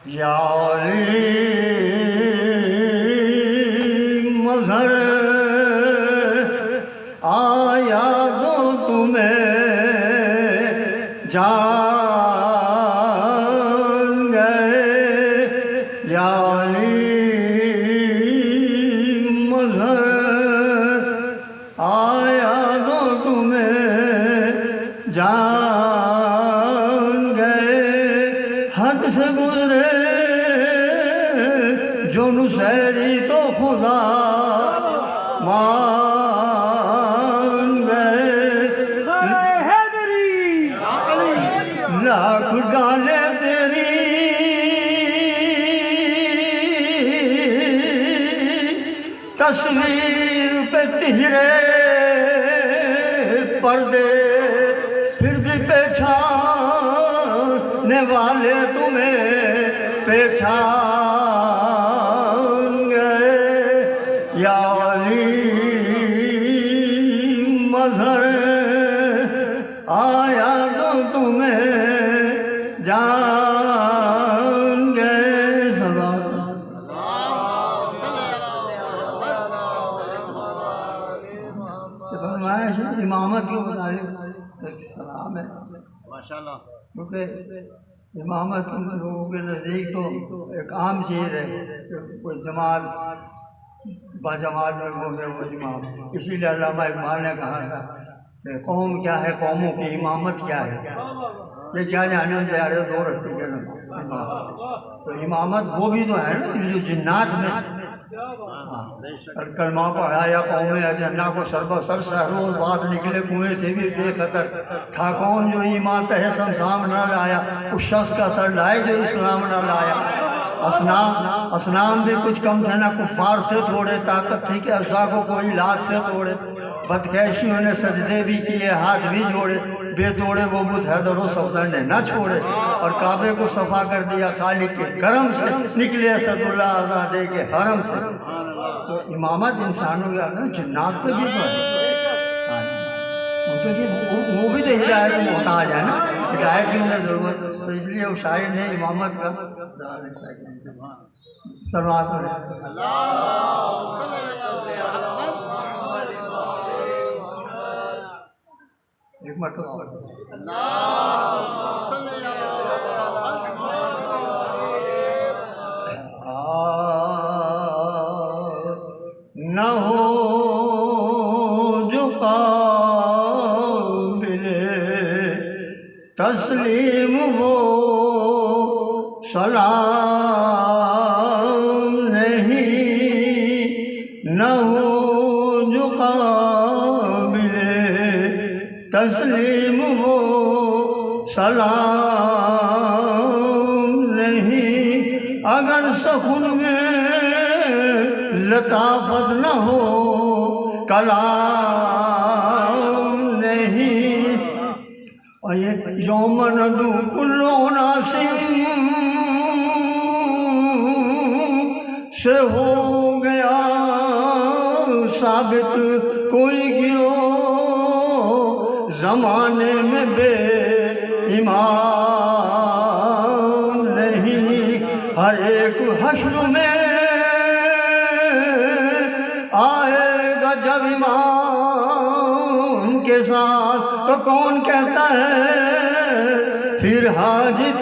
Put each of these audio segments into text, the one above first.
یا علی مظہر آیا دو تمہیں جان گئے، یا علی مظہر آیا دو تمہیں جان گئے، حد سے گزرے جو نصیری تو خدا مان گئے، لاکھ ڈالے تیری تصویر پہ تہرے پردے، پھر بھی پہچاننے والے تمہیں پہچان گئے، یا علی مظہر آیا تو تمہیں جان گئے۔ فرمائش امامت کے متعلق ایک سلام ہے، کیونکہ امامت لوگوں کے نزدیک تو ایک عام چیز ہے کہ کوئی جماعت باجماعت میں گھومے وہ امام، اسی لیے علامہ اقبال نے کہا تھا کہ قوم کیا ہے، قوموں کی امامت کیا ہے، یہ کیا جانے بیارے دو رکھتے ہیں امام، تو امامت وہ بھی تو ہے نا جو جنات میں کلمہ پڑھایا قوم اجنا کو سربہ سر سہروز بات نکلے کنویں سے بھی بے خطر، تھا کون جو ایمان تہ سمسام نہ لایا، اس شخص کا سر لائے جو اسلام نہ لایا، اسنام بھی کچھ کم تھے نہ کفار تھے تھوڑے، طاقت تھی کہ اجزا کو کوئی لات سے توڑے، بدکیشیوں نے سجدے بھی کیے ہاتھ بھی جوڑے، بے توڑے وہ بت حیدر و صفدر نے نہ چھوڑے، اور کعبے کو صفا کر دیا خالق کے کرم سے، نکلے اسد اللہ آزادے کے حرم سے۔ تو امامت انسانوں کے جنات پہ بھی تو ہے، ان پہ بھی وہ بھی تو ہدایت کو محتاج ہے نا، ہدایت کی انہیں ضرورت، تو اس لیے وہ شاعر نے امامت کا سلوات پڑھا۔ ایک مرتبہ نہ ہو جو قابل تسلیم وہ سلام نہیں، نہ ہو جو قابل تسلیم وہ سلام نہیں، اگر سخن میں لطافت نہ ہو کلام نہیں، اور یہ یوم ندعو کل اناس سے ہو گیا ثابت، کوئی گروہ زمانے میں بے ایمان نہیں، ہر ایک حشر میں آئے گا جب ایمان کے ساتھ، تو کون کہتا ہے پھر حاجت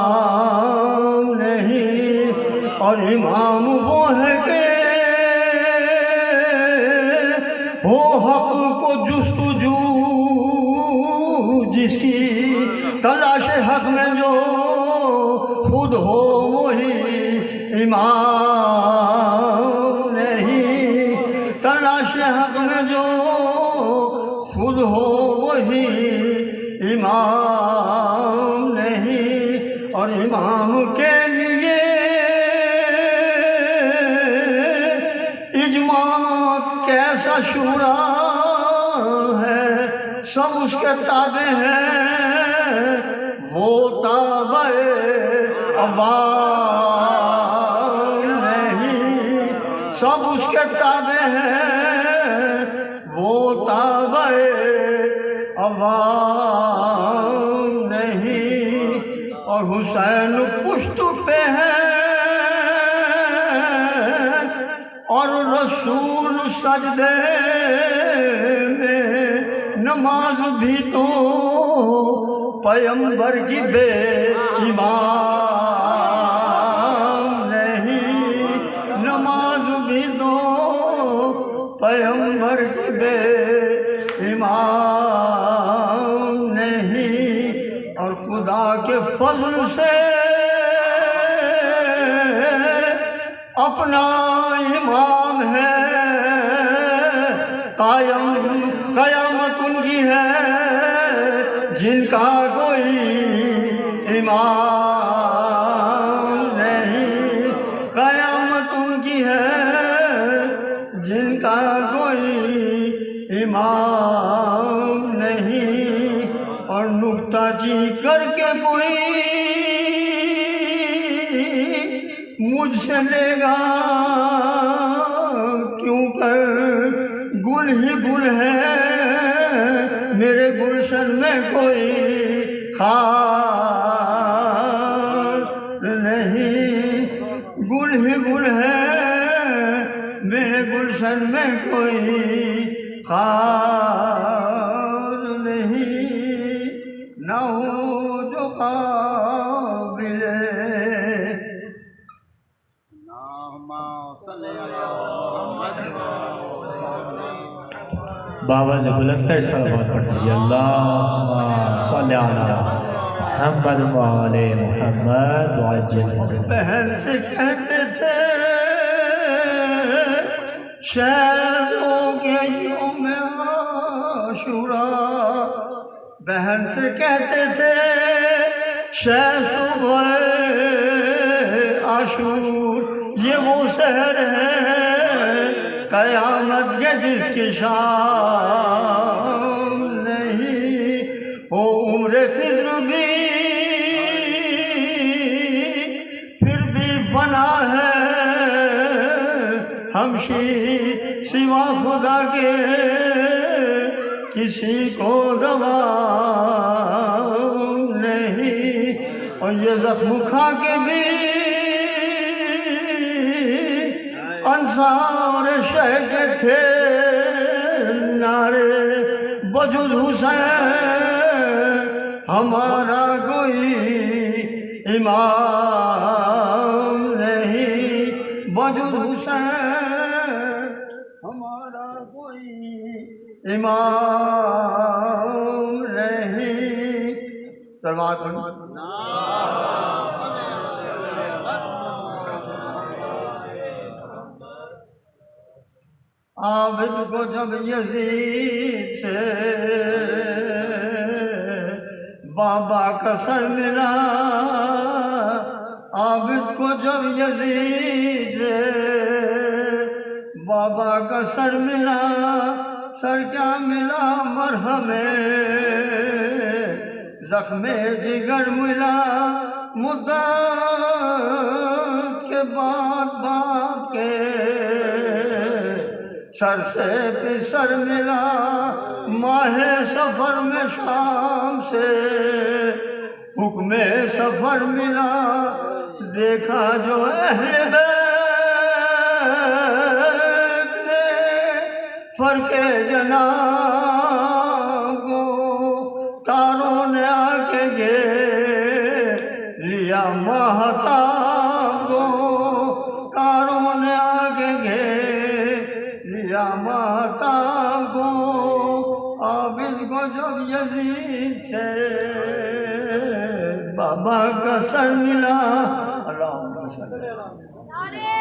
امام نہیں، اور امام وہ ہے کہ ہو حق کو جستجو جس کی، تلاش حق میں جو خود ہو وہی امام نہیں، تلاش حق میں جو خود ہو وہی امام نہیں، اور امام کے لیے اجماع کیسا شورا ہے، سب اس کے تابع ہیں، وہ تابع عوام نہیں، سب اس کے تابع ہیں، وہ تابع عوام نہیں، اور حسین پشت پہ ہے اور رسول سجدے میں، نماز بھی تو پیغمبر کی بے ایمان نہیں، نماز بھی تو پیغمبر کی بے ایمان نہیں، اور خدا کے فضل سے اپنا امام ہے قائم، قیامت ان کی ہے جن کا کوئی امام نہیں، قیامت ان کی ہے جن کا کوئی امام نہیں، اور نکتہ جی کر کے کوئی مجھ سے لے گا کیوں کر گل ہی گل ہے میرے گلشن میں کوئی خار نہیں، گل ہی گل ہے میرے گلشن میں کوئی خار نہیں، نہ ہو جو قابل بابا سے بلندر صلوات پڑھ دیجیے، اللہم صلی علی محمد وعلی محمد وعجل۔ بہن سے کہتے تھے شہروں کے یوم عاشوراء، بہن سے کہتے تھے شہ صبح عاشور، یہ وہ سحر ہے قیامت کے جس کی شام نہیں، وہ عمر خضر بھی پھر بھی فنا ہے، ہمشیر سوا خدا کے کسی کو دوا نہیں، اور یہ زخم کھا کے بھی انصار شہ کے تھے نعرے بجز حسین ہمارا کوئی امام نہیں، بجز حسین ہمارا کوئی امام نہیں۔ سلوات پڑھو۔ عابد کو جب یزید سے بابا کا سر ملا، عابد کو جب یزید سے بابا کا سر ملا، سر کیا ملا مرہم زخم جگر ملا، مدت کے بعد باپ کے سر سے پھر سر ملا، ماہ سفر میں شام سے حکم سفر ملا، دیکھا جو اہل بیت نے فرق جناب کو، تاروں نے آ کے گے لیا ماہتاب کو، تاروں نے آ کے گے لیا ماہتاب کو، عابد کو جب یزید سے بابا کا سر ملا، اللہم صلی اللہ علیہ وسلم۔